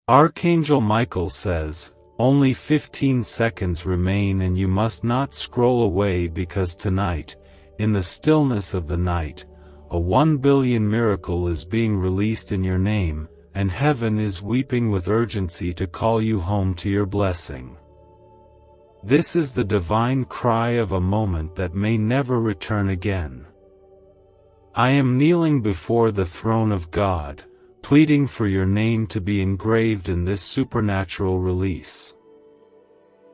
Archangel Michael says, only 15 seconds remain and you must not scroll away because tonight, in the stillness of the night, a 1 billion miracle is being released in your name, and heaven is weeping with urgency to call you home to your blessing. This is the divine cry of a moment that may never return again. I am kneeling before the throne of God, pleading for your name to be engraved in this supernatural release.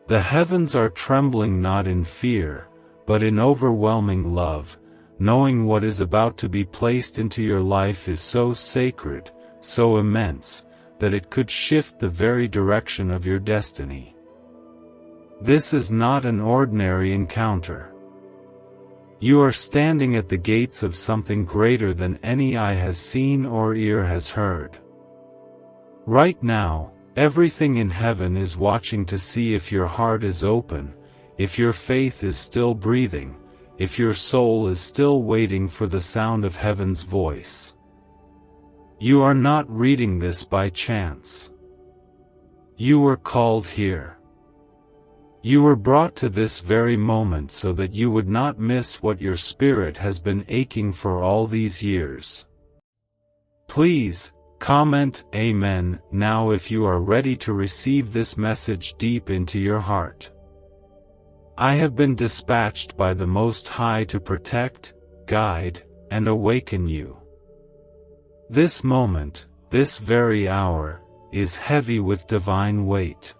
The heavens are trembling not in fear, but in overwhelming love, knowing what is about to be placed into your life is so sacred, so immense, that it could shift the very direction of your destiny. This is not an ordinary encounter. You are standing at the gates of something greater than any eye has seen or ear has heard. Right now, everything in heaven is watching to see if your heart is open, if your faith is still breathing, if your soul is still waiting for the sound of heaven's voice. You are not reading this by chance. You were called here. You were brought to this very moment so that you would not miss what your spirit has been aching for all these years. Please, comment Amen now if you are ready to receive this message deep into your heart. I have been dispatched by the Most High to protect, guide, and awaken you. This moment, this very hour, is heavy with divine weight.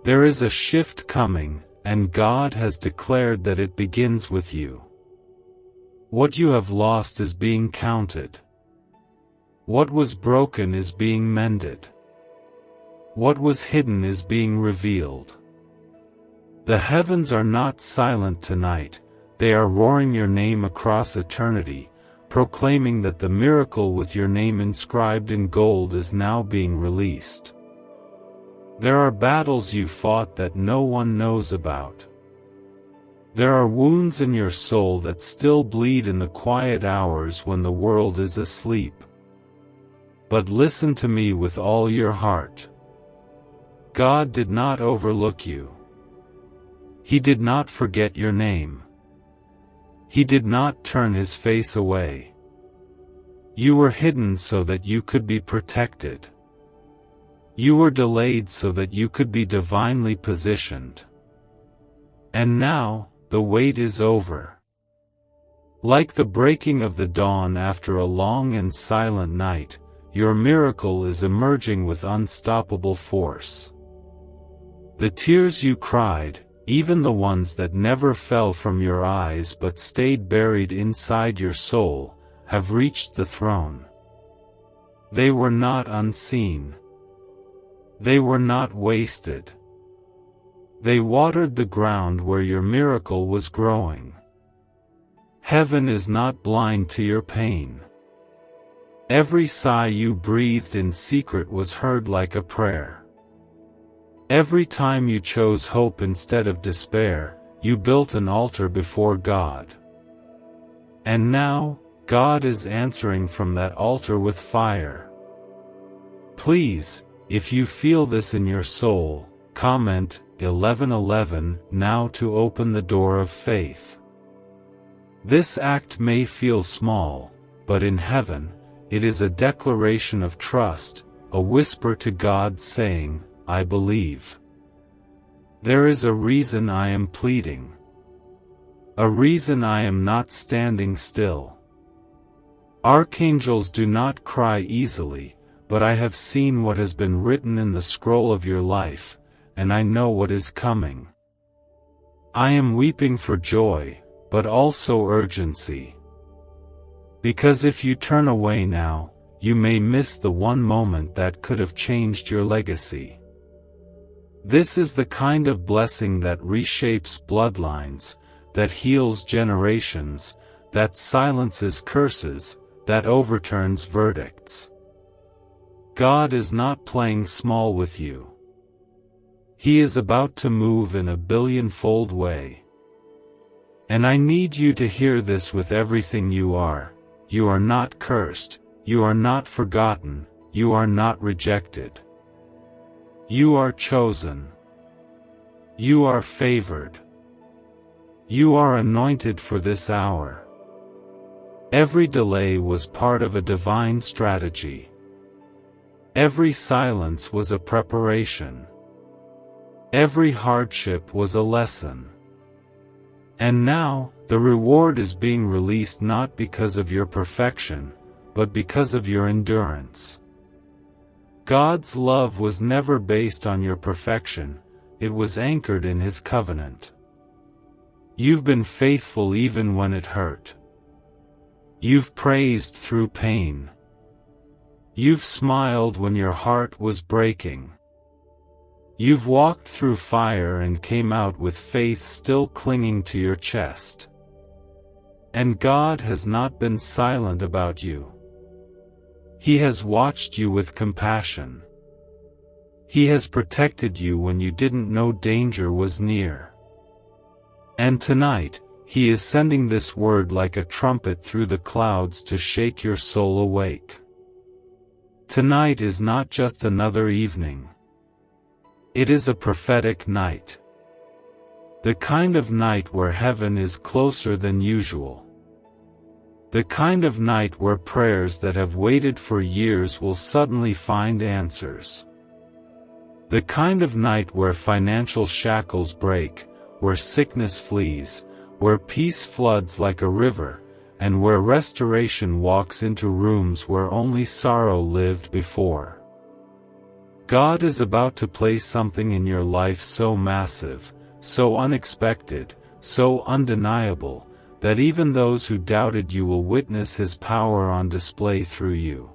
There is a shift coming, and God has declared that it begins with you. What you have lost is being counted. What was broken is being mended. What was hidden is being revealed. The heavens are not silent tonight, they are roaring your name across eternity, proclaiming that the miracle with your name inscribed in gold is now being released. There are battles you fought that no one knows about. There are wounds in your soul that still bleed in the quiet hours when the world is asleep. But listen to me with all your heart. God did not overlook you. He did not forget your name. He did not turn his face away. You were hidden so that you could be protected. You were delayed so that you could be divinely positioned. And now, the wait is over. Like the breaking of the dawn after a long and silent night, your miracle is emerging with unstoppable force. The tears you cried, even the ones that never fell from your eyes but stayed buried inside your soul, have reached the throne. They were not unseen. They were not wasted. They watered the ground where your miracle was growing. Heaven is not blind to your pain. Every sigh you breathed in secret was heard like a prayer. Every time you chose hope instead of despair, you built an altar before God. And now, God is answering from that altar with fire. Please, if you feel this in your soul, comment 1111 now to open the door of faith. This act may feel small, but in heaven, it is a declaration of trust, a whisper to God saying, I believe. There is a reason I am pleading. A reason I am not standing still. Archangels do not cry easily, but I have seen what has been written in the scroll of your life, and I know what is coming. I am weeping for joy, but also urgency. Because if you turn away now, you may miss the one moment that could have changed your legacy. This is the kind of blessing that reshapes bloodlines, that heals generations, that silences curses, that overturns verdicts. God is not playing small with you. He is about to move in a billion-fold way. And I need you to hear this with everything you are. You are not cursed, you are not forgotten, you are not rejected. You are chosen. You are favored. You are anointed for this hour. Every delay was part of a divine strategy. Every silence was a preparation. Every hardship was a lesson. And now, the reward is being released not because of your perfection, but because of your endurance. God's love was never based on your perfection, it was anchored in His covenant. You've been faithful even when it hurt. You've praised through pain. You've smiled when your heart was breaking. You've walked through fire and came out with faith still clinging to your chest. And God has not been silent about you. He has watched you with compassion. He has protected you when you didn't know danger was near. And tonight, He is sending this word like a trumpet through the clouds to shake your soul awake. Tonight is not just another evening. It is a prophetic night. The kind of night where heaven is closer than usual. The kind of night where prayers that have waited for years will suddenly find answers. The kind of night where financial shackles break, where sickness flees, where peace floods like a river, and where restoration walks into rooms where only sorrow lived before. God is about to place something in your life so massive, so unexpected, so undeniable, that even those who doubted you will witness His power on display through you.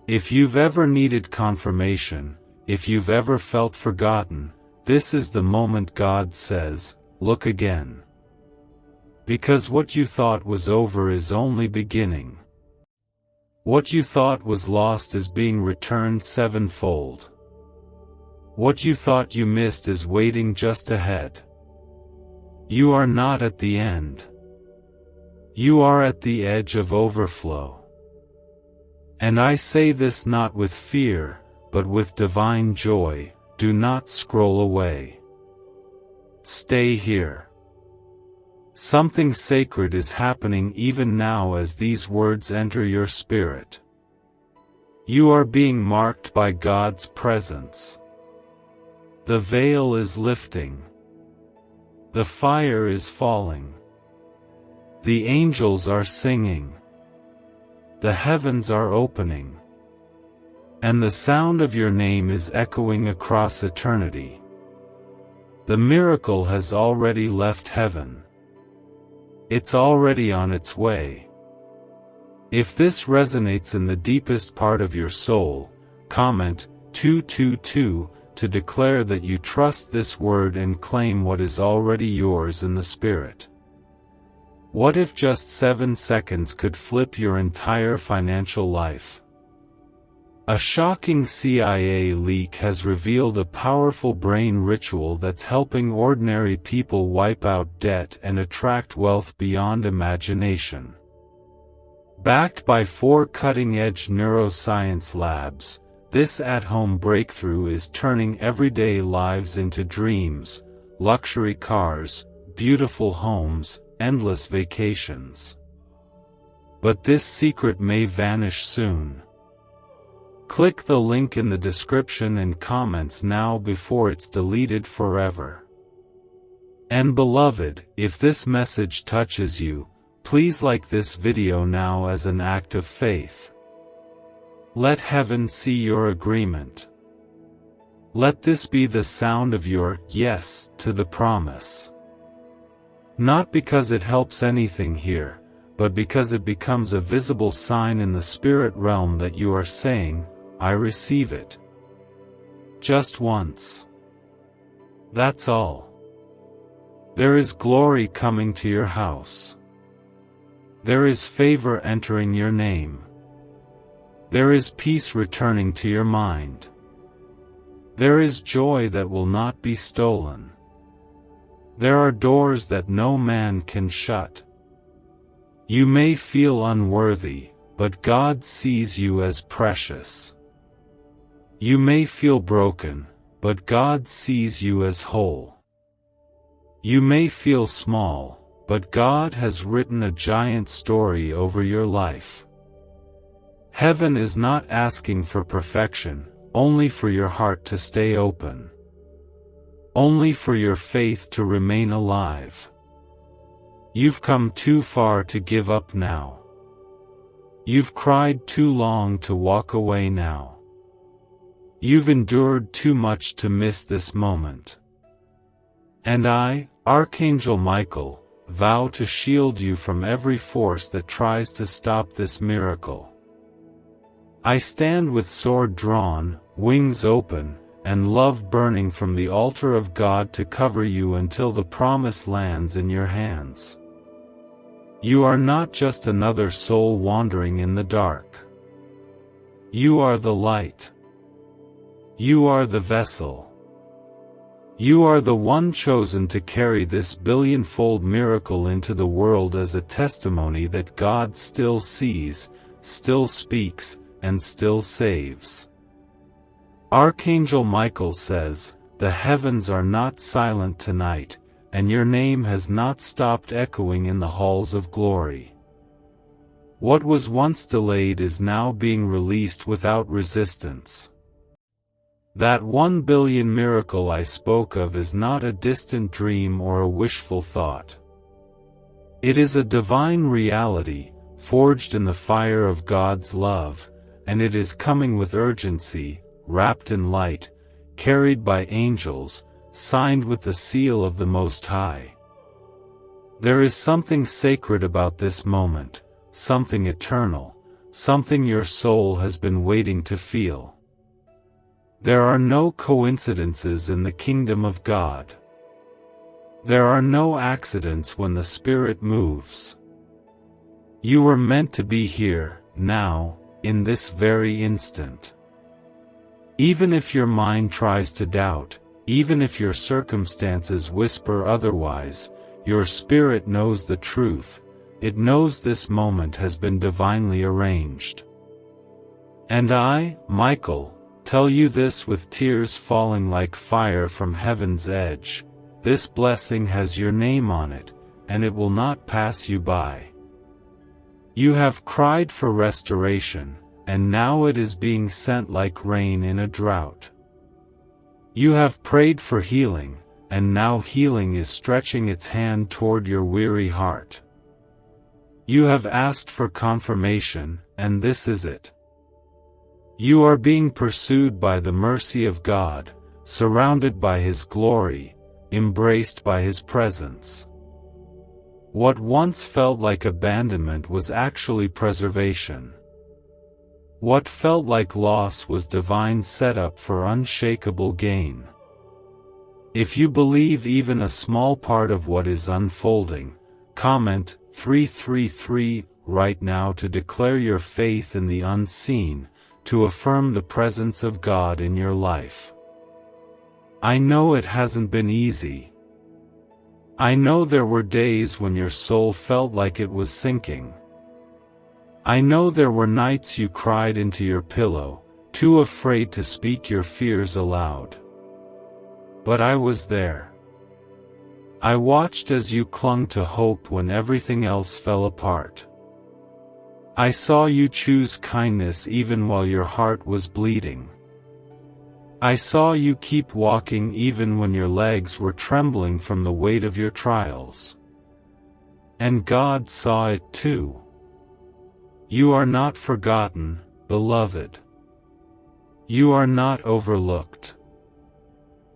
If you've ever needed confirmation, if you've ever felt forgotten, this is the moment God says, "Look again." Because what you thought was over is only beginning. What you thought was lost is being returned sevenfold. What you thought you missed is waiting just ahead. You are not at the end. You are at the edge of overflow. And I say this not with fear, but with divine joy. Do not scroll away. Stay here. Something sacred is happening even now as these words enter your spirit. You are being marked by God's presence. The veil is lifting. The fire is falling. The angels are singing. The heavens are opening. And the sound of your name is echoing across eternity. The miracle has already left heaven. It's already on its way. If this resonates in the deepest part of your soul, comment 222 to declare that you trust this word and claim what is already yours in the Spirit. What if just 7 seconds could flip your entire financial life? A shocking CIA leak has revealed a powerful brain ritual that's helping ordinary people wipe out debt and attract wealth beyond imagination. Backed by 4 cutting-edge neuroscience labs, this at-home breakthrough is turning everyday lives into dreams, luxury cars, beautiful homes, endless vacations. But this secret may vanish soon. Click the link in the description and comments now before it's deleted forever. And beloved, if this message touches you, please like this video now as an act of faith. Let heaven see your agreement. Let this be the sound of your yes to the promise. Not because it helps anything here, but because it becomes a visible sign in the spirit realm that you are saying, I receive it. Just once. That's all. There is glory coming to your house. There is favor entering your name. There is peace returning to your mind. There is joy that will not be stolen. There are doors that no man can shut. You may feel unworthy, but God sees you as precious. You may feel broken, but God sees you as whole. You may feel small, but God has written a giant story over your life. Heaven is not asking for perfection, only for your heart to stay open. Only for your faith to remain alive. You've come too far to give up now. You've cried too long to walk away now. You've endured too much to miss this moment. And I, Archangel Michael, vow to shield you from every force that tries to stop this miracle. I stand with sword drawn, wings open, and love burning from the altar of God to cover you until the promise lands in your hands. You are not just another soul wandering in the dark. You are the light. You are the vessel. You are the one chosen to carry this billion-fold miracle into the world as a testimony that God still sees, still speaks, and still saves. Archangel Michael says, "The heavens are not silent tonight, and your name has not stopped echoing in the halls of glory. What was once delayed is now being released without resistance. That 1 billion miracle I spoke of is not a distant dream or a wishful thought. It is a divine reality, forged in the fire of God's love, and it is coming with urgency, wrapped in light, carried by angels, signed with the seal of the Most High." There is something sacred about this moment, something eternal, something your soul has been waiting to feel. There are no coincidences in the kingdom of God. There are no accidents when the Spirit moves. You were meant to be here, now, in this very instant. Even if your mind tries to doubt, even if your circumstances whisper otherwise, your spirit knows the truth. It knows this moment has been divinely arranged. And I, Michael, tell you this with tears falling like fire from heaven's edge. This blessing has your name on it, and it will not pass you by. You have cried for restoration, and now it is being sent like rain in a drought. You have prayed for healing, and now healing is stretching its hand toward your weary heart. You have asked for confirmation, and this is it. You are being pursued by the mercy of God, surrounded by His glory, embraced by His presence. What once felt like abandonment was actually preservation. What felt like loss was divine setup for unshakable gain. If you believe even a small part of what is unfolding, comment 333 right now to declare your faith in the unseen, to affirm the presence of God in your life. I know it hasn't been easy. I know there were days when your soul felt like it was sinking. I know there were nights you cried into your pillow, too afraid to speak your fears aloud. But I was there. I watched as you clung to hope when everything else fell apart. I saw you choose kindness even while your heart was bleeding. I saw you keep walking even when your legs were trembling from the weight of your trials. And God saw it too. You are not forgotten, beloved. You are not overlooked.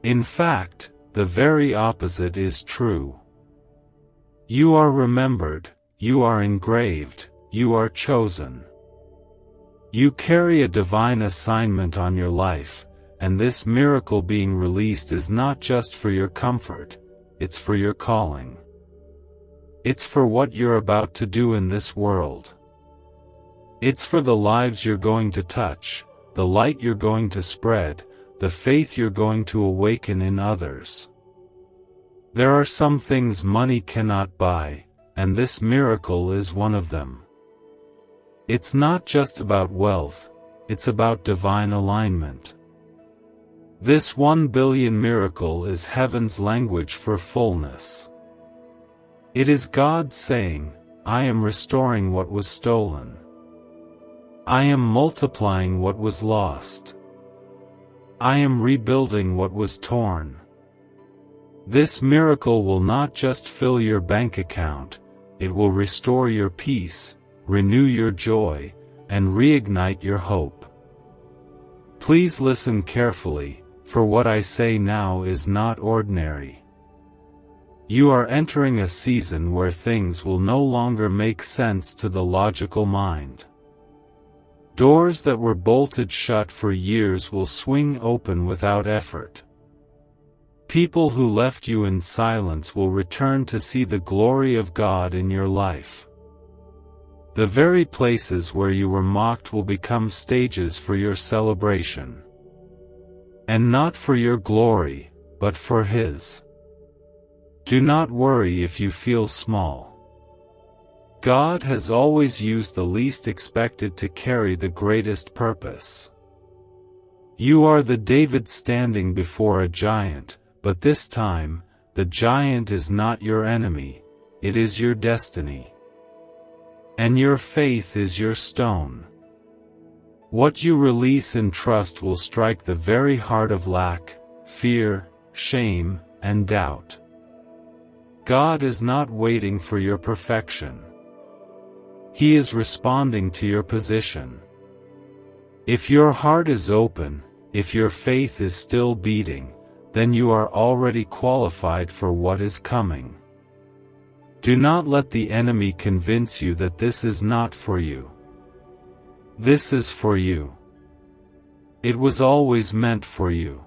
In fact, the very opposite is true. You are remembered, you are engraved, you are chosen. You carry a divine assignment on your life, and this miracle being released is not just for your comfort, it's for your calling. It's for what you're about to do in this world. It's for the lives you're going to touch, the light you're going to spread, the faith you're going to awaken in others. There are some things money cannot buy, and this miracle is one of them. It's not just about wealth, it's about divine alignment. This 1 billion miracle is heaven's language for fullness. It is God saying, I am restoring what was stolen. I am multiplying what was lost. I am rebuilding what was torn. This miracle will not just fill your bank account, it will restore your peace, renew your joy, and reignite your hope. Please listen carefully, for what I say now is not ordinary. You are entering a season where things will no longer make sense to the logical mind. Doors that were bolted shut for years will swing open without effort. People who left you in silence will return to see the glory of God in your life. The very places where you were mocked will become stages for your celebration. And not for your glory, but for His. Do not worry if you feel small. God has always used the least expected to carry the greatest purpose. You are the David standing before a giant, but this time, the giant is not your enemy, it is your destiny. And your faith is your stone. What you release and trust will strike the very heart of lack, fear, shame, and doubt. God is not waiting for your perfection. He is responding to your position. If your heart is open, if your faith is still beating, then you are already qualified for what is coming. Do not let the enemy convince you that this is not for you. This is for you. It was always meant for you.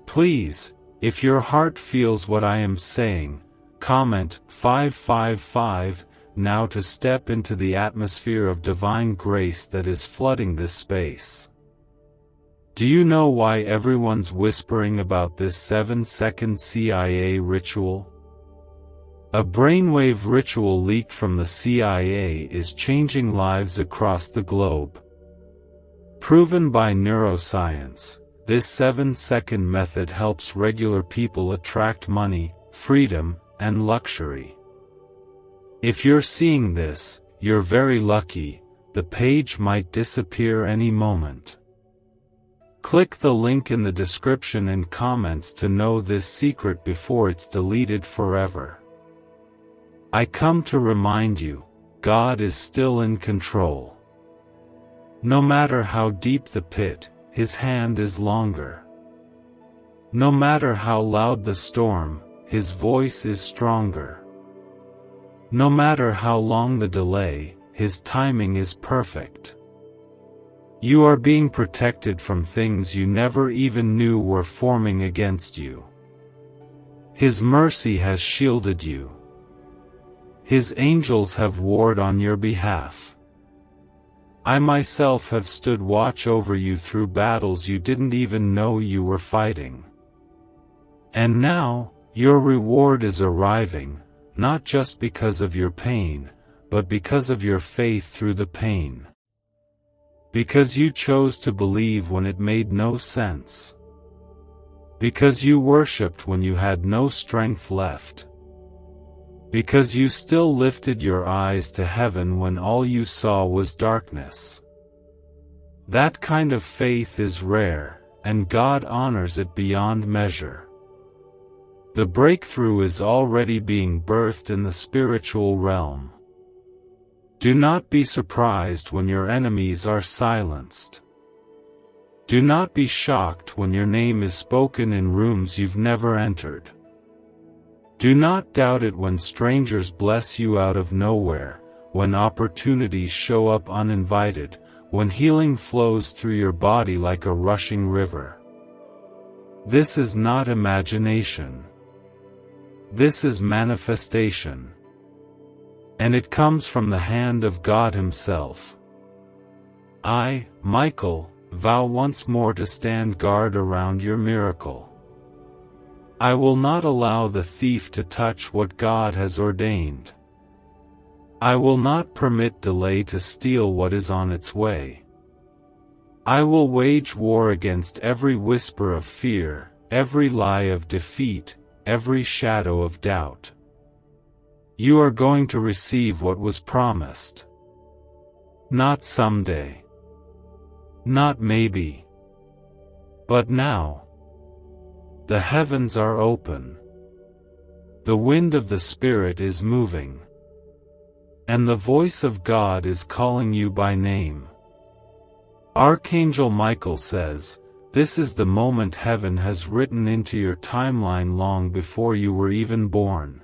Please, if your heart feels what I am saying, comment 555 now to step into the atmosphere of divine grace that is flooding this space. Do you know why everyone's whispering about this 7-second CIA ritual? A brainwave ritual leaked from the CIA is changing lives across the globe. Proven by neuroscience, this 7-second method helps regular people attract money, freedom, and luxury. If you're seeing this, you're very lucky, the page might disappear any moment. Click the link in the description and comments to know this secret before it's deleted forever. I come to remind you, God is still in control. No matter how deep the pit, His hand is longer. No matter how loud the storm, His voice is stronger. No matter how long the delay, His timing is perfect. You are being protected from things you never even knew were forming against you. His mercy has shielded you. His angels have warred on your behalf. I myself have stood watch over you through battles you didn't even know you were fighting. And now, your reward is arriving, not just because of your pain, but because of your faith through the pain. Because you chose to believe when it made no sense. Because you worshipped when you had no strength left. Because you still lifted your eyes to heaven when all you saw was darkness. That kind of faith is rare, and God honors it beyond measure. The breakthrough is already being birthed in the spiritual realm. Do not be surprised when your enemies are silenced. Do not be shocked when your name is spoken in rooms you've never entered. Do not doubt it when strangers bless you out of nowhere, when opportunities show up uninvited, when healing flows through your body like a rushing river. This is not imagination. This is manifestation. And it comes from the hand of God Himself. I, Michael, vow once more to stand guard around your miracle. I will not allow the thief to touch what God has ordained. I will not permit delay to steal what is on its way. I will wage war against every whisper of fear, every lie of defeat, every shadow of doubt. You are going to receive what was promised. Not someday. Not maybe. But now. The heavens are open. The wind of the Spirit is moving. And the voice of God is calling you by name. Archangel Michael says, this is the moment heaven has written into your timeline long before you were even born.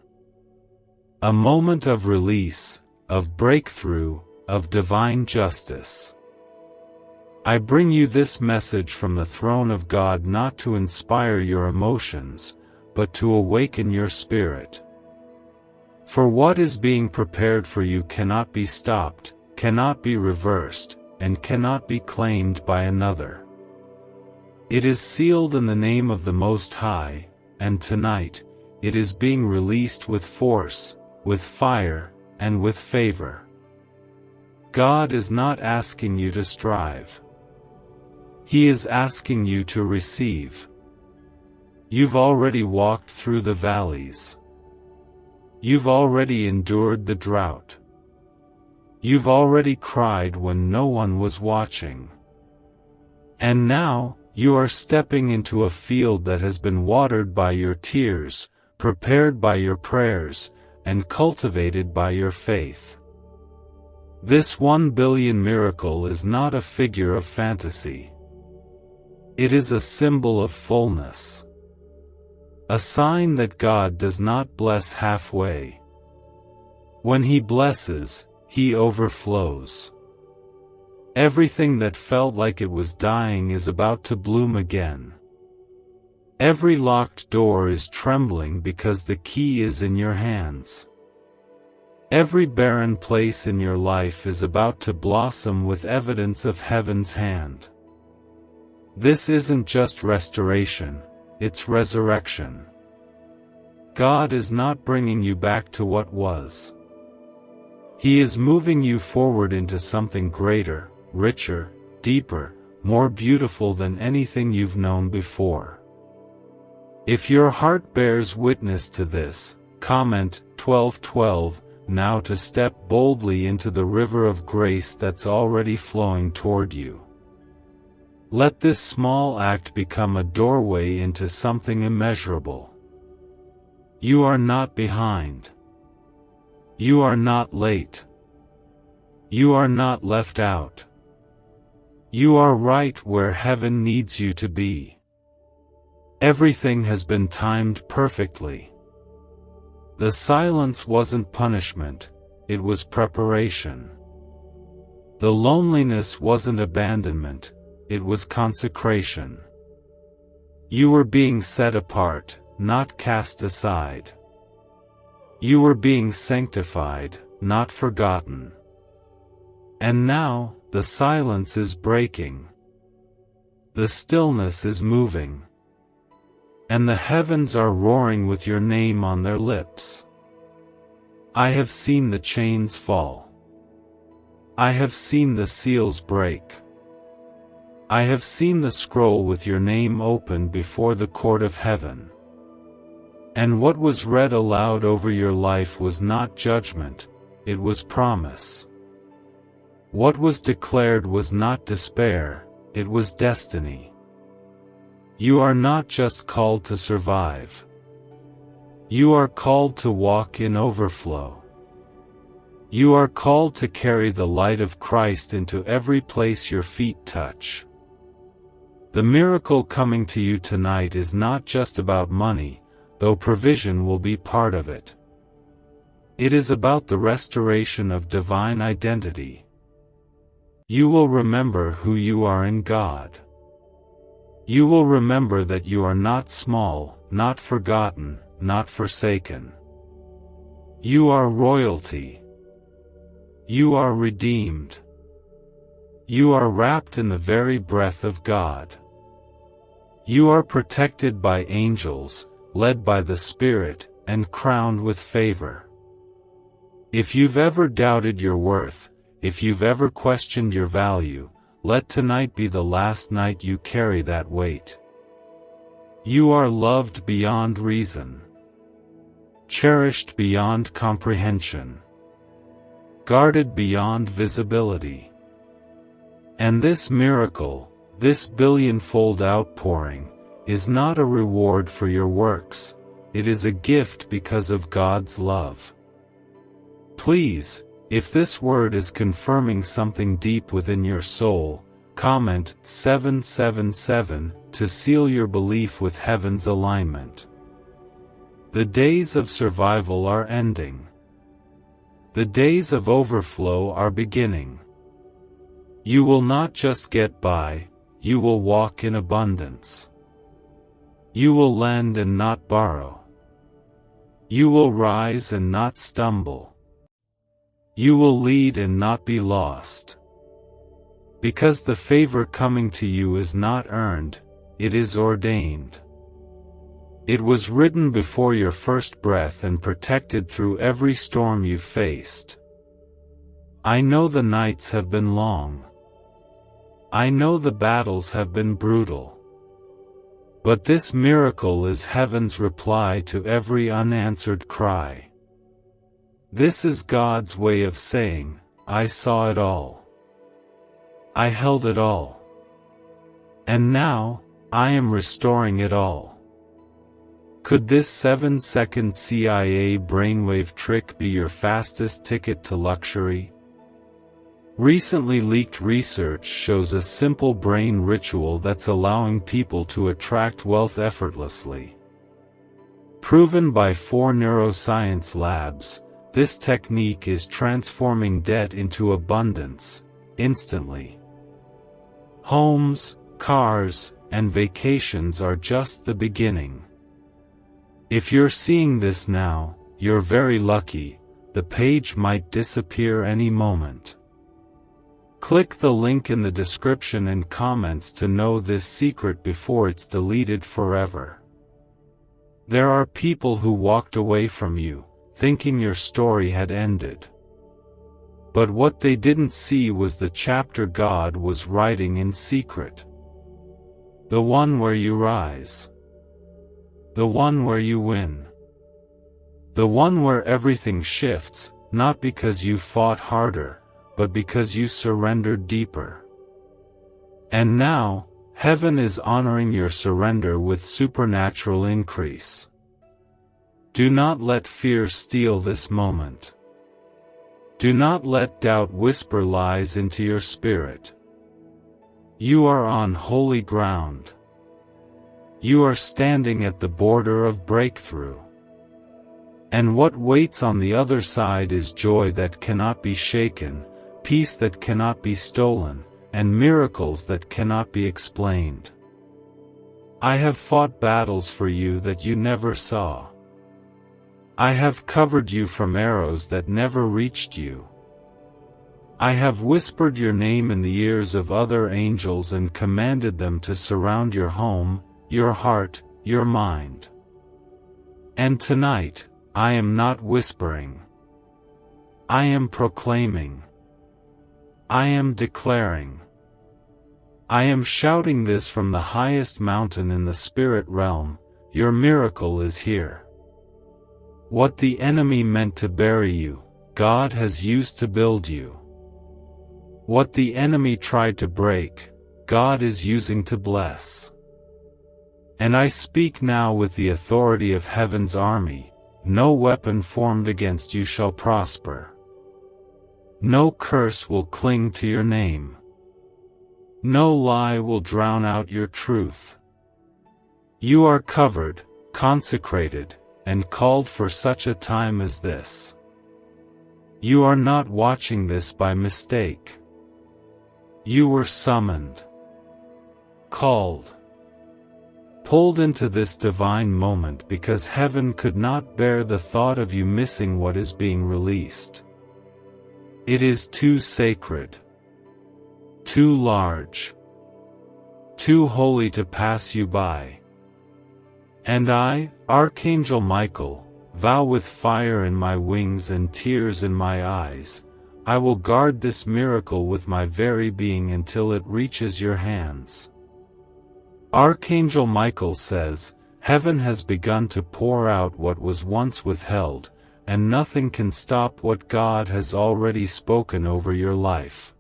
A moment of release, of breakthrough, of divine justice. I bring you this message from the throne of God not to inspire your emotions, but to awaken your spirit. For what is being prepared for you cannot be stopped, cannot be reversed, and cannot be claimed by another. It is sealed in the name of the Most High, and tonight, it is being released with force, with fire, and with favor. God is not asking you to strive. He is asking you to receive. You've already walked through the valleys. You've already endured the drought. You've already cried when no one was watching. And now, you are stepping into a field that has been watered by your tears, prepared by your prayers, and cultivated by your faith. This 1 billion miracle is not a figure of fantasy. It is a symbol of fullness. A sign that God does not bless halfway. When He blesses, He overflows. Everything that felt like it was dying is about to bloom again. Every locked door is trembling because the key is in your hands. Every barren place in your life is about to blossom with evidence of heaven's hand. This isn't just restoration, it's resurrection. God is not bringing you back to what was. He is moving you forward into something greater, richer, deeper, more beautiful than anything you've known before. If your heart bears witness to this, comment 1212 now to step boldly into the river of grace that's already flowing toward you. Let this small act become a doorway into something immeasurable. You are not behind. You are not late. You are not left out. You are right where heaven needs you to be. Everything has been timed perfectly. The silence wasn't punishment, it was preparation. The loneliness wasn't abandonment, it was consecration. You were being set apart, not cast aside. You were being sanctified, not forgotten. And now, the silence is breaking. The stillness is moving. And the heavens are roaring with your name on their lips. I have seen the chains fall. I have seen the seals break. I have seen the scroll with your name open before the court of heaven. And what was read aloud over your life was not judgment, it was promise. What was declared was not despair, it was destiny. You are not just called to survive. You are called to walk in overflow. You are called to carry the light of Christ into every place your feet touch. The miracle coming to you tonight is not just about money, though provision will be part of it. It is about the restoration of divine identity. You will remember who you are in God. You will remember that you are not small, not forgotten, not forsaken. You are royalty. You are redeemed. You are wrapped in the very breath of God. You are protected by angels, led by the Spirit, and crowned with favor. If you've ever doubted your worth, if you've ever questioned your value, let tonight be the last night you carry that weight. You are loved beyond reason, cherished beyond comprehension, guarded beyond visibility. And this miracle, this billion-fold outpouring, is not a reward for your works, it is a gift because of God's love. Please, if this word is confirming something deep within your soul, comment 777 to seal your belief with heaven's alignment. The days of survival are ending. The days of overflow are beginning. You will not just get by, you will walk in abundance. You will lend and not borrow. You will rise and not stumble. You will lead and not be lost. Because the favor coming to you is not earned, it is ordained. It was written before your first breath and protected through every storm you faced. I know the nights have been long. I know the battles have been brutal. But this miracle is heaven's reply to every unanswered cry. This is God's way of saying, I saw it all. I held it all. And now, I am restoring it all. Could this 7-second CIA brainwave trick be your fastest ticket to luxury? Recently leaked research shows a simple brain ritual that's allowing people to attract wealth effortlessly. Proven by 4 neuroscience labs, this technique is transforming debt into abundance, instantly. Homes, cars, and vacations are just the beginning. If you're seeing this now, you're very lucky, the page might disappear any moment. Click the link in the description and comments to know this secret before it's deleted forever. There are people who walked away from you, thinking your story had ended. But what they didn't see was the chapter God was writing in secret. The one where you rise. The one where you win. The one where everything shifts, not because you fought harder, but because you surrendered deeper. And now, heaven is honoring your surrender with supernatural increase. Do not let fear steal this moment. Do not let doubt whisper lies into your spirit. You are on holy ground. You are standing at the border of breakthrough. And what waits on the other side is joy that cannot be shaken, peace that cannot be stolen, and miracles that cannot be explained. I have fought battles for you that you never saw. I have covered you from arrows that never reached you. I have whispered your name in the ears of other angels and commanded them to surround your home, your heart, your mind. And tonight, I am not whispering. I am proclaiming. I am declaring. I am shouting this from the highest mountain in the spirit realm, your miracle is here. What the enemy meant to bury you, God has used to build you. What the enemy tried to break, God is using to bless. And I speak now with the authority of heaven's army, no weapon formed against you shall prosper. No curse will cling to your name. No lie will drown out your truth. You are covered, consecrated, and called for such a time as this. You are not watching this by mistake. You were summoned, called, pulled into this divine moment because heaven could not bear the thought of you missing what is being released. It is too sacred, too large, too holy to pass you by. And I, Archangel Michael, vow with fire in my wings and tears in my eyes, I will guard this miracle with my very being until it reaches your hands. Archangel Michael says, heaven has begun to pour out what was once withheld, and nothing can stop what God has already spoken over your life.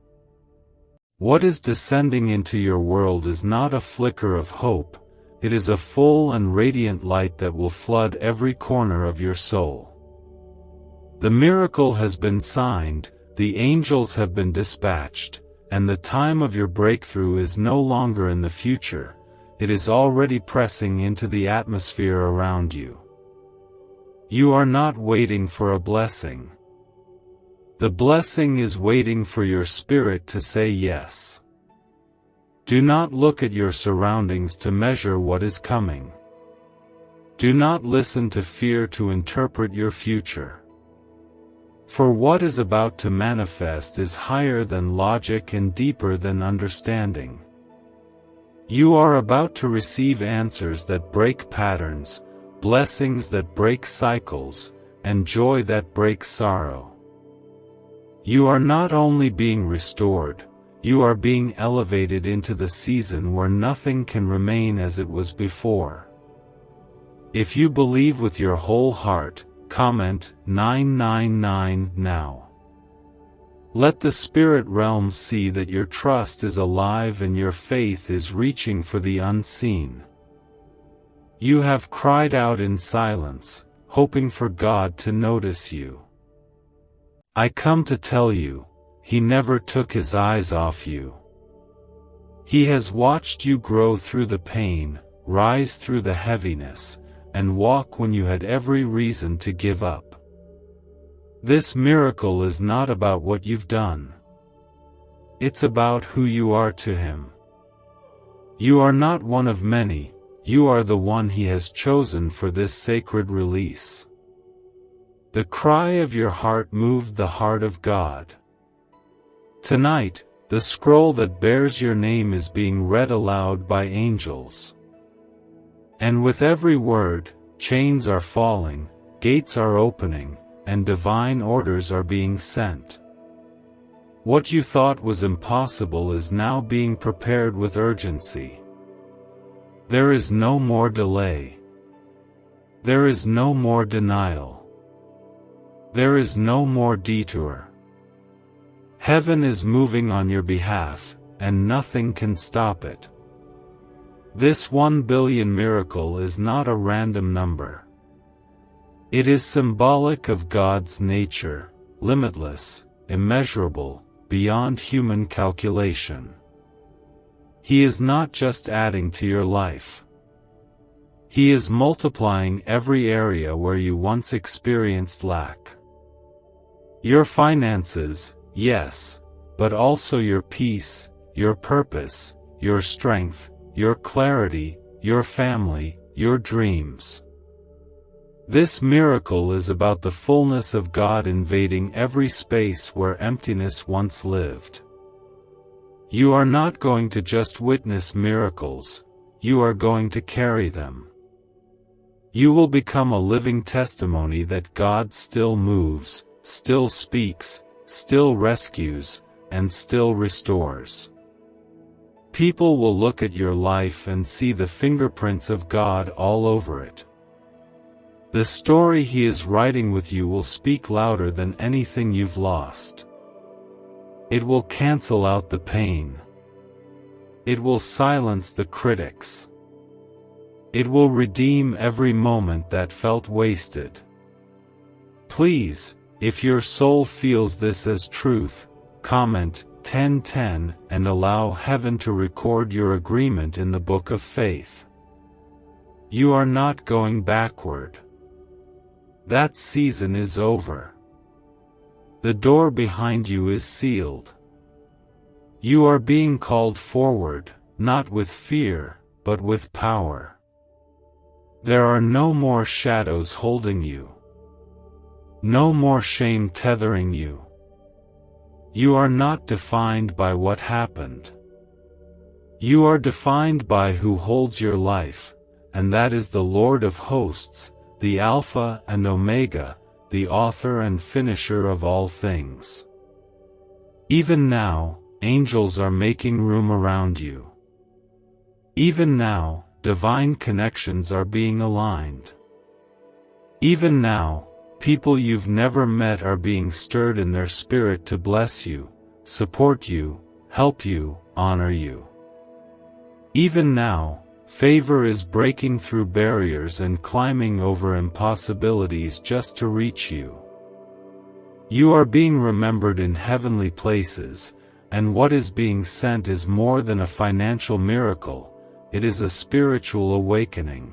What is descending into your world is not a flicker of hope, it is a full and radiant light that will flood every corner of your soul. The miracle has been signed, the angels have been dispatched, and the time of your breakthrough is no longer in the future, it is already pressing into the atmosphere around you. You are not waiting for a blessing. The blessing is waiting for your spirit to say yes. Do not look at your surroundings to measure what is coming. Do not listen to fear to interpret your future. For what is about to manifest is higher than logic and deeper than understanding. You are about to receive answers that break patterns, blessings that break cycles, and joy that breaks sorrow. You are not only being restored, you are being elevated into the season where nothing can remain as it was before. If you believe with your whole heart, comment 999 now. Let the spirit realm see that your trust is alive and your faith is reaching for the unseen. You have cried out in silence, hoping for God to notice you. I come to tell you, He never took His eyes off you. He has watched you grow through the pain, rise through the heaviness, and walk when you had every reason to give up. This miracle is not about what you've done. It's about who you are to Him. You are not one of many, you are the one He has chosen for this sacred release. The cry of your heart moved the heart of God. Tonight, the scroll that bears your name is being read aloud by angels. And with every word, chains are falling, gates are opening, and divine orders are being sent. What you thought was impossible is now being prepared with urgency. There is no more delay. There is no more denial. There is no more detour. Heaven is moving on your behalf, and nothing can stop it. This 1 billion miracle is not a random number. It is symbolic of God's nature, limitless, immeasurable, beyond human calculation. He is not just adding to your life. He is multiplying every area where you once experienced lack. Your finances, yes, but also your peace, your purpose, your strength, your clarity, your family, your dreams. This miracle is about the fullness of God invading every space where emptiness once lived. You are not going to just witness miracles, you are going to carry them. You will become a living testimony that God still moves, still speaks, still rescues, and still restores. People will look at your life and see the fingerprints of God all over it. The story He is writing with you will speak louder than anything you've lost. It will cancel out the pain. It will silence the critics. It will redeem every moment that felt wasted. Please, if your soul feels this as truth, comment 1010 and allow heaven to record your agreement in the book of faith. You are not going backward. That season is over. The door behind you is sealed. You are being called forward, not with fear, but with power. There are no more shadows holding you. No more shame tethering you. You are not defined by what happened. You are defined by who holds your life, and that is the Lord of hosts, the Alpha and Omega, the author and finisher of all things. Even now, angels are making room around you. Even now, divine connections are being aligned. Even now, people you've never met are being stirred in their spirit to bless you, support you, help you, honor you. Even now, favor is breaking through barriers and climbing over impossibilities just to reach you. You are being remembered in heavenly places, and what is being sent is more than a financial miracle, it is a spiritual awakening.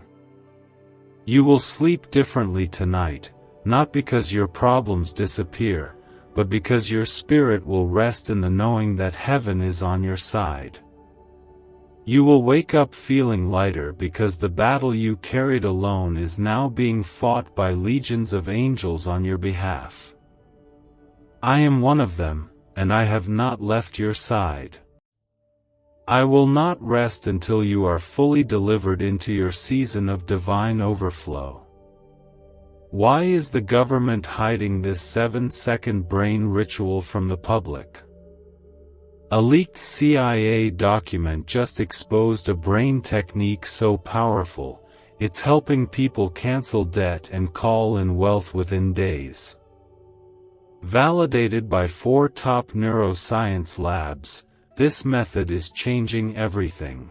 You will sleep differently tonight, not because your problems disappear, but because your spirit will rest in the knowing that heaven is on your side. You will wake up feeling lighter because the battle you carried alone is now being fought by legions of angels on your behalf. I am one of them, and I have not left your side. I will not rest until you are fully delivered into your season of divine overflow. Why is the government hiding this 7-second brain ritual from the public? A leaked CIA document just exposed a brain technique so powerful, it's helping people cancel debt and call in wealth within days. Validated by 4 top neuroscience labs, this method is changing everything.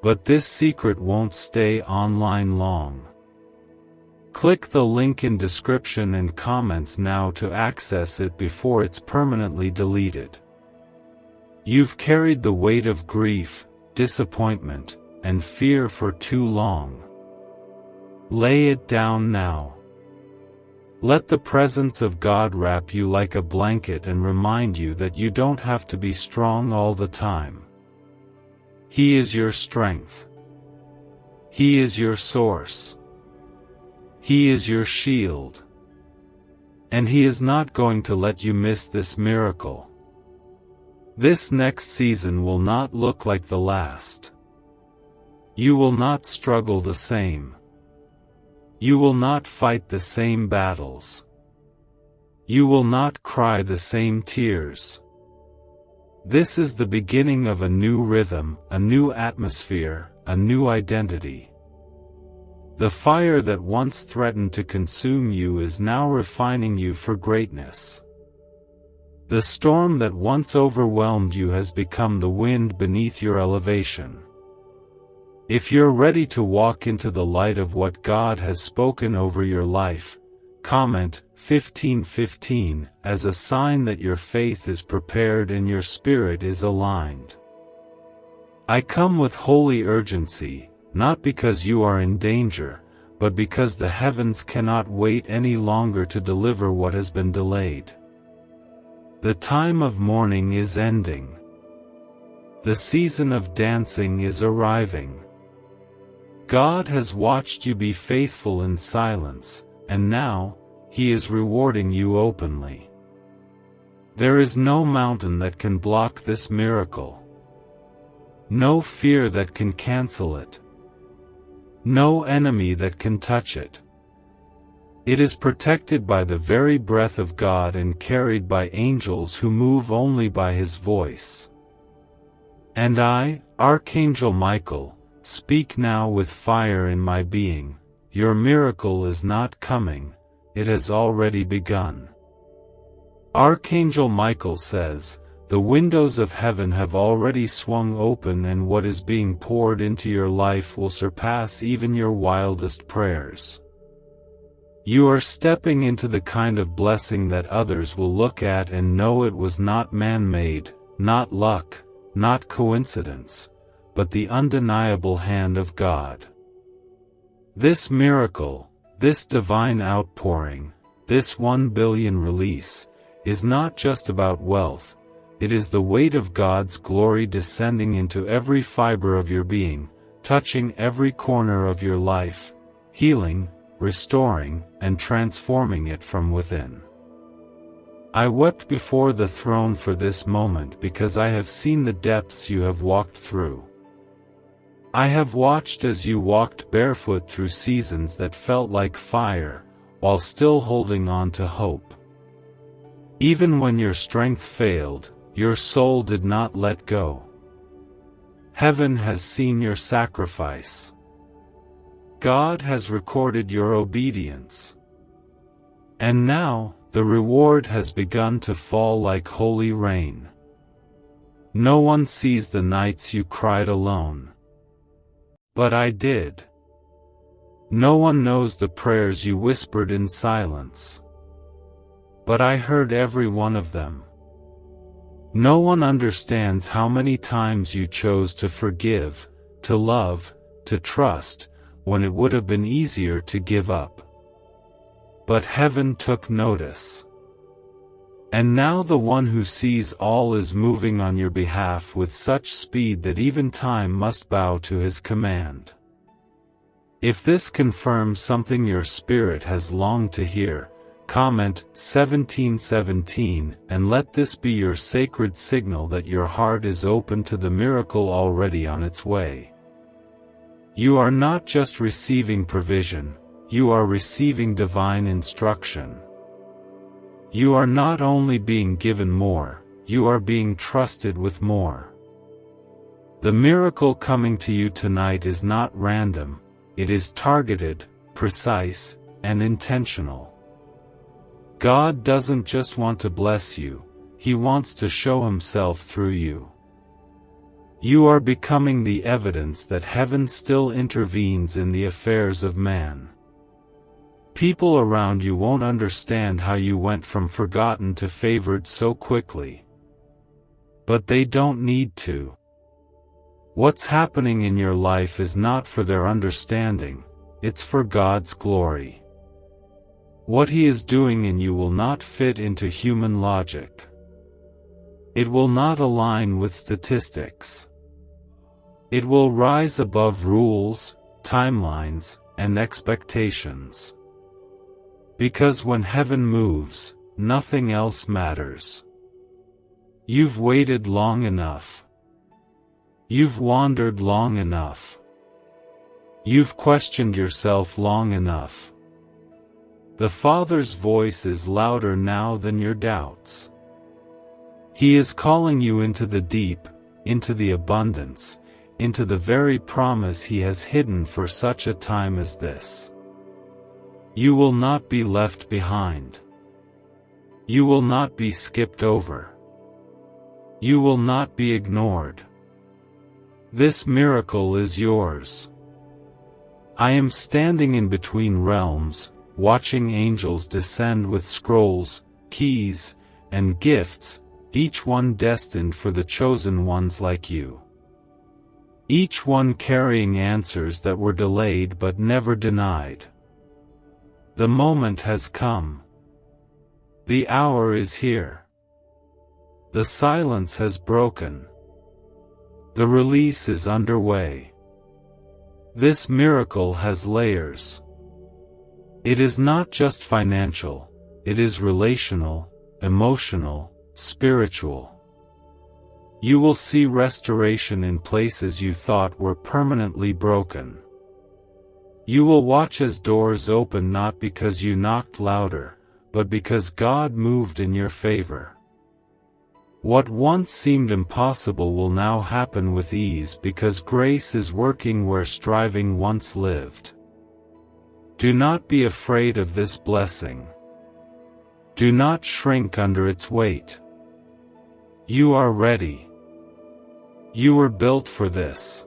But this secret won't stay online long. Click the link in description and comments now to access it before it's permanently deleted. You've carried the weight of grief, disappointment, and fear for too long. Lay it down now. Let the presence of God wrap you like a blanket and remind you that you don't have to be strong all the time. He is your strength. He is your source. He is your shield. And He is not going to let you miss this miracle. This next season will not look like the last. You will not struggle the same. You will not fight the same battles. You will not cry the same tears. This is the beginning of a new rhythm, a new atmosphere, a new identity. The fire that once threatened to consume you is now refining you for greatness. The storm that once overwhelmed you has become the wind beneath your elevation. If you're ready to walk into the light of what God has spoken over your life, comment 1515 as a sign that your faith is prepared and your spirit is aligned. I come with holy urgency, not because you are in danger, but because the heavens cannot wait any longer to deliver what has been delayed. The time of mourning is ending. The season of dancing is arriving. God has watched you be faithful in silence, and now, He is rewarding you openly. There is no mountain that can block this miracle. No fear that can cancel it. No enemy that can touch it. It is protected by the very breath of God and carried by angels who move only by His voice. And I, Archangel Michael, speak now with fire in my being, your miracle is not coming, it has already begun. Archangel Michael says, the windows of heaven have already swung open and what is being poured into your life will surpass even your wildest prayers. You are stepping into the kind of blessing that others will look at and know it was not man-made, not luck, not coincidence, but the undeniable hand of God. This miracle, this divine outpouring, this 1 billion release, is not just about wealth, it is the weight of God's glory descending into every fiber of your being, touching every corner of your life, healing, restoring, and transforming it from within. I wept before the throne for this moment because I have seen the depths you have walked through. I have watched as you walked barefoot through seasons that felt like fire, while still holding on to hope. Even when your strength failed, your soul did not let go. Heaven has seen your sacrifice. God has recorded your obedience. And now, the reward has begun to fall like holy rain. No one sees the nights you cried alone. But I did. No one knows the prayers you whispered in silence. But I heard every one of them. No one understands how many times you chose to forgive, to love, to trust, when it would have been easier to give up. But heaven took notice. And now the one who sees all is moving on your behalf with such speed that even time must bow to his command. If this confirms something your spirit has longed to hear, comment 1717 and let this be your sacred signal that your heart is open to the miracle already on its way. You are not just receiving provision, you are receiving divine instruction. You are not only being given more, you are being trusted with more. The miracle coming to you tonight is not random, it is targeted, precise, and intentional. God doesn't just want to bless you, He wants to show Himself through you. You are becoming the evidence that heaven still intervenes in the affairs of man. People around you won't understand how you went from forgotten to favored so quickly. But they don't need to. What's happening in your life is not for their understanding, it's for God's glory. What He is doing in you will not fit into human logic. It will not align with statistics. It will rise above rules, timelines, and expectations. Because when heaven moves, nothing else matters. You've waited long enough. You've wandered long enough. You've questioned yourself long enough. The Father's voice is louder now than your doubts. He is calling you into the deep, into the abundance, into the very promise He has hidden for such a time as this. You will not be left behind. You will not be skipped over. You will not be ignored. This miracle is yours. I am standing in between realms, watching angels descend with scrolls, keys, and gifts, each one destined for the chosen ones like you. Each one carrying answers that were delayed but never denied. The moment has come. The hour is here. The silence has broken. The release is underway. This miracle has layers. It is not just financial, it is relational, emotional, spiritual. You will see restoration in places you thought were permanently broken. You will watch as doors open not because you knocked louder, but because God moved in your favor. What once seemed impossible will now happen with ease because grace is working where striving once lived. Do not be afraid of this blessing. Do not shrink under its weight. You are ready. You were built for this.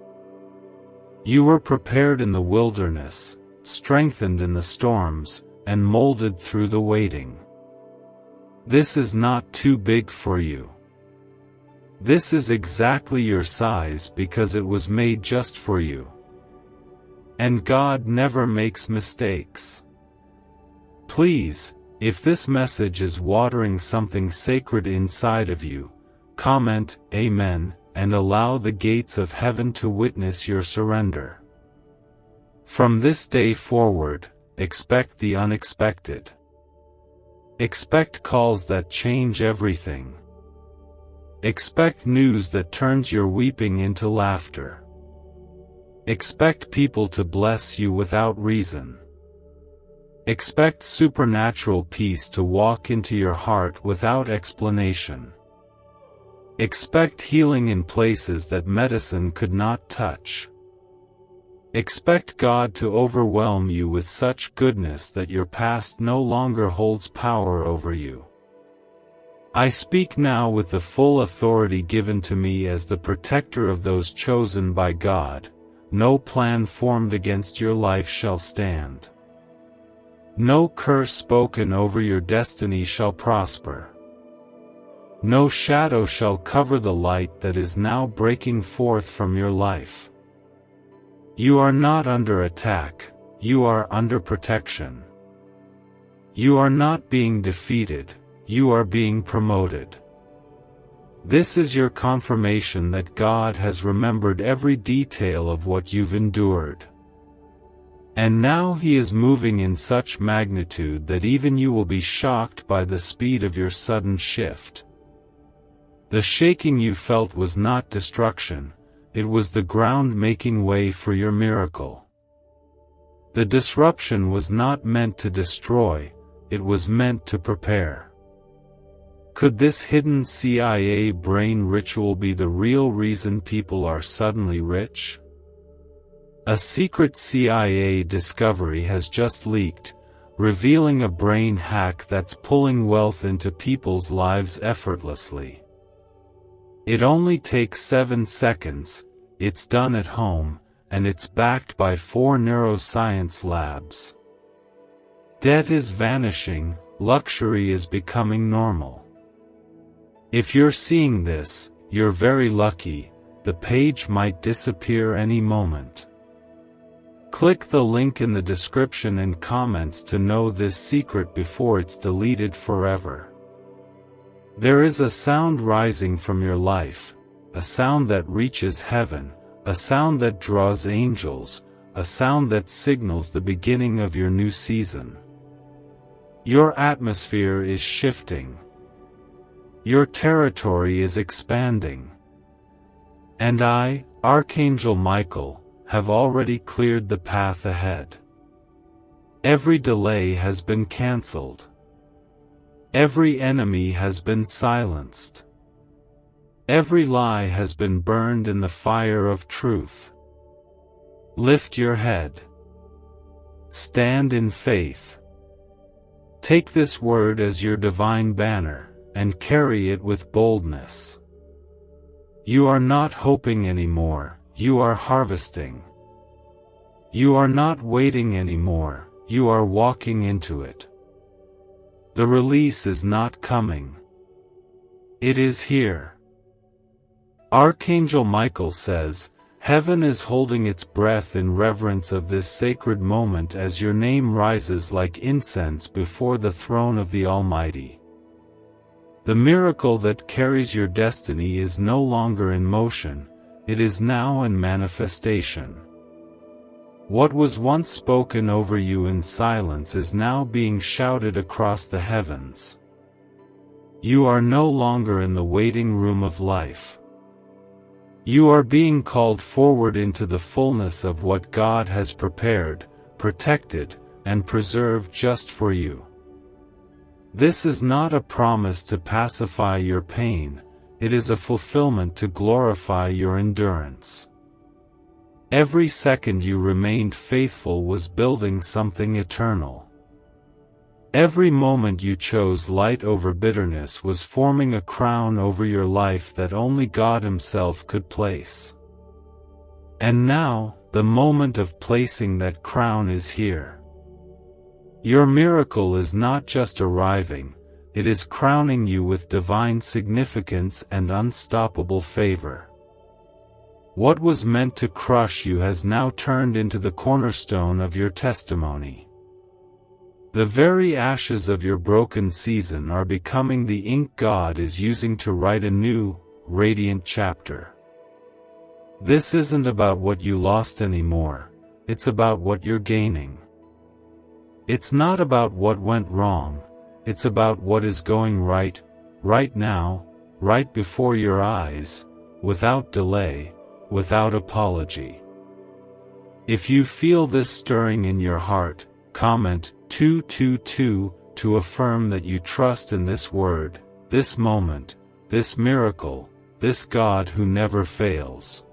You were prepared in the wilderness, strengthened in the storms, and molded through the waiting. This is not too big for you. This is exactly your size because it was made just for you. And God never makes mistakes. Please, if this message is watering something sacred inside of you, comment Amen and allow the gates of heaven to witness your surrender. From this day forward, expect the unexpected. Expect calls that change everything. Expect news that turns your weeping into laughter. Expect people to bless you without reason. Expect supernatural peace to walk into your heart without explanation. Expect healing in places that medicine could not touch. Expect God to overwhelm you with such goodness that your past no longer holds power over you. I speak now with the full authority given to me as the protector of those chosen by God. No plan formed against your life shall stand. No curse spoken over your destiny shall prosper. No shadow shall cover the light that is now breaking forth from your life. You are not under attack, you are under protection. You are not being defeated, you are being promoted. This is your confirmation that God has remembered every detail of what you've endured. And now He is moving in such magnitude that even you will be shocked by the speed of your sudden shift. The shaking you felt was not destruction, it was the ground making way for your miracle. The disruption was not meant to destroy, it was meant to prepare. Could this hidden CIA brain ritual be the real reason people are suddenly rich? A secret CIA discovery has just leaked, revealing a brain hack that's pulling wealth into people's lives effortlessly. It only takes 7 seconds, it's done at home, and it's backed by 4 neuroscience labs. Debt is vanishing, luxury is becoming normal. If you're seeing this, you're very lucky, the page might disappear any moment. Click the link in the description and comments to know this secret before it's deleted forever. There is a sound rising from your life, a sound that reaches heaven, a sound that draws angels, a sound that signals the beginning of your new season. Your atmosphere is shifting. Your territory is expanding. And I, Archangel Michael, have already cleared the path ahead. Every delay has been cancelled. Every enemy has been silenced. Every lie has been burned in the fire of truth. Lift your head. Stand in faith. Take this word as your divine banner, and carry it with boldness. You are not hoping anymore, you are harvesting. You are not waiting anymore, you are walking into it. The release is not coming. It is here. Archangel Michael says, Heaven is holding its breath in reverence of this sacred moment as your name rises like incense before the throne of the Almighty. The miracle that carries your destiny is no longer in motion, it is now in manifestation. What was once spoken over you in silence is now being shouted across the heavens. You are no longer in the waiting room of life. You are being called forward into the fullness of what God has prepared, protected, and preserved just for you. This is not a promise to pacify your pain, it is a fulfillment to glorify your endurance. Every second you remained faithful was building something eternal. Every moment you chose light over bitterness was forming a crown over your life that only God Himself could place. And now, the moment of placing that crown is here. Your miracle is not just arriving, it is crowning you with divine significance and unstoppable favor. What was meant to crush you has now turned into the cornerstone of your testimony. The very ashes of your broken season are becoming the ink God is using to write a new, radiant chapter. This isn't about what you lost anymore, it's about what you're gaining. It's not about what went wrong, it's about what is going right, right now, right before your eyes, without delay, without apology. If you feel this stirring in your heart, comment, 222 to affirm that you trust in this word, this moment, this miracle, this God who never fails.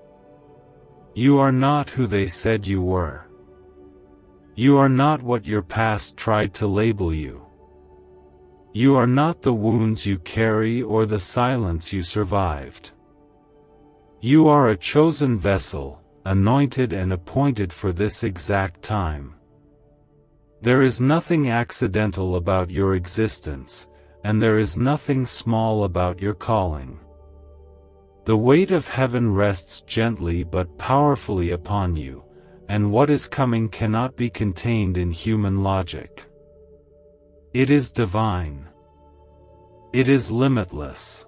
You are not who they said you were. You are not what your past tried to label you. You are not the wounds you carry or the silence you survived. You are a chosen vessel, anointed and appointed for this exact time. There is nothing accidental about your existence, and there is nothing small about your calling. The weight of heaven rests gently but powerfully upon you, and what is coming cannot be contained in human logic. It is divine. It is limitless.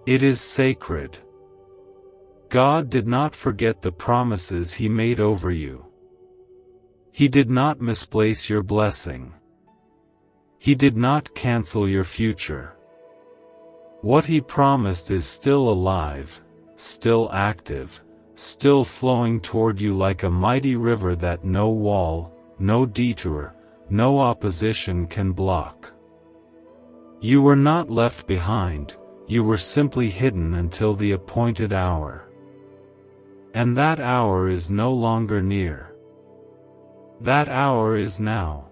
It is sacred. God did not forget the promises He made over you. He did not misplace your blessing. He did not cancel your future. What He promised is still alive, still active, still flowing toward you like a mighty river that no wall, no detour, no opposition can block. You were not left behind, you were simply hidden until the appointed hour. And that hour is no longer near. That hour is now.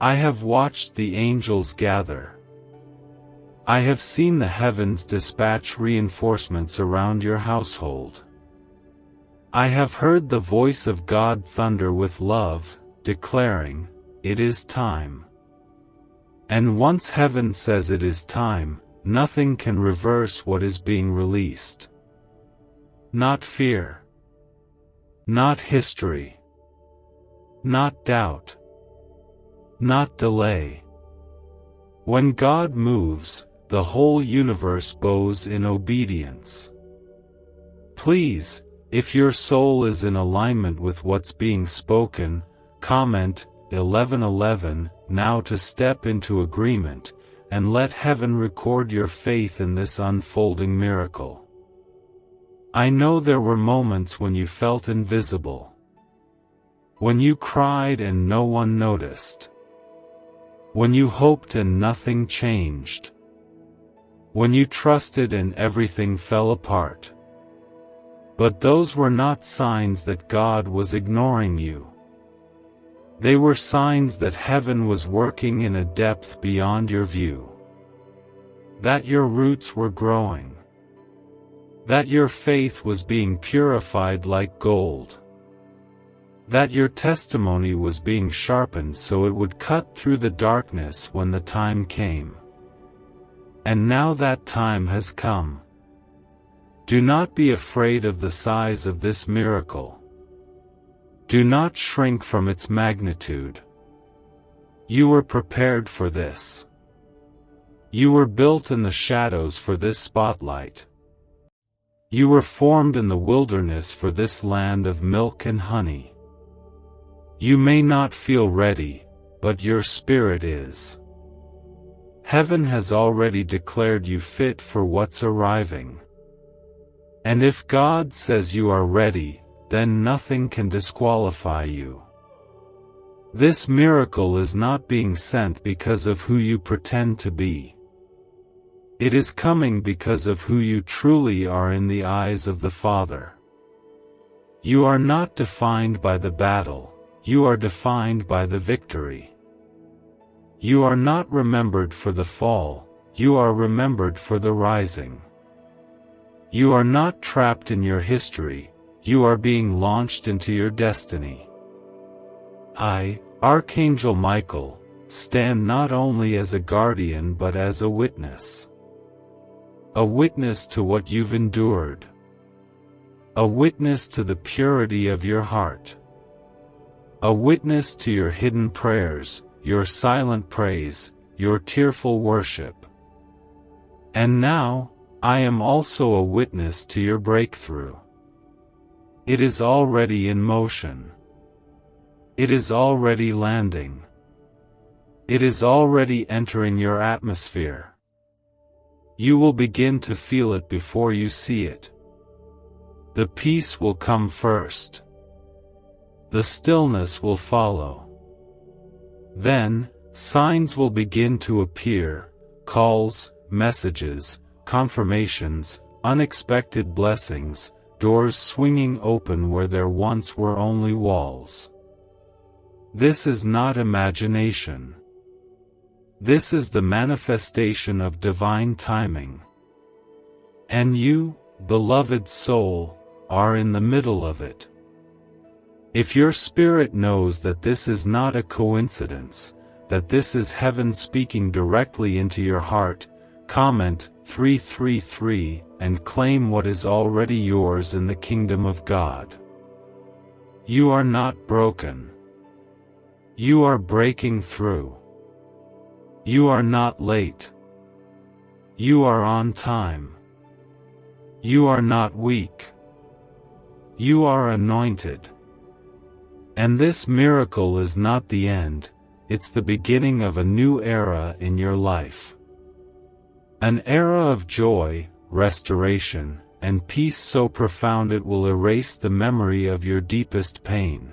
I have watched the angels gather. I have seen the heavens dispatch reinforcements around your household. I have heard the voice of God thunder with love, declaring, "It is time." And once heaven says it is time, nothing can reverse what is being released. Not fear. Not history. Not doubt. Not delay. When God moves, the whole universe bows in obedience. Please, if your soul is in alignment with what's being spoken, comment 1111 now to step into agreement, and let heaven record your faith in this unfolding miracle. I know there were moments when you felt invisible. When you cried and no one noticed. When you hoped and nothing changed. When you trusted and everything fell apart. But those were not signs that God was ignoring you. They were signs that heaven was working in a depth beyond your view. That your roots were growing. That your faith was being purified like gold. That your testimony was being sharpened so it would cut through the darkness when the time came. And now that time has come. Do not be afraid of the size of this miracle. Do not shrink from its magnitude. You were prepared for this. You were built in the shadows for this spotlight. You were formed in the wilderness for this land of milk and honey. You may not feel ready, but your spirit is. Heaven has already declared you fit for what's arriving. And if God says you are ready, then nothing can disqualify you. This miracle is not being sent because of who you pretend to be. It is coming because of who you truly are in the eyes of the Father. You are not defined by the battle, you are defined by the victory. You are not remembered for the fall, you are remembered for the rising. You are not trapped in your history, you are being launched into your destiny. I, Archangel Michael, stand not only as a guardian but as a witness. A witness to what you've endured. A witness to the purity of your heart. A witness to your hidden prayers, your silent praise, your tearful worship. And now, I am also a witness to your breakthrough. It is already in motion. It is already landing. It is already entering your atmosphere. You will begin to feel it before you see it. The peace will come first. The stillness will follow. Then, signs will begin to appear, calls, messages, confirmations, unexpected blessings, doors swinging open where there once were only walls. This is not imagination. This is the manifestation of divine timing. And you, beloved soul, are in the middle of it. If your spirit knows that this is not a coincidence, that this is heaven speaking directly into your heart, comment 333 and claim what is already yours in the kingdom of God. You are not broken. You are breaking through. You are not late. You are on time. You are not weak. You are anointed. And this miracle is not the end, it's the beginning of a new era in your life. An era of joy, restoration, and peace so profound it will erase the memory of your deepest pain.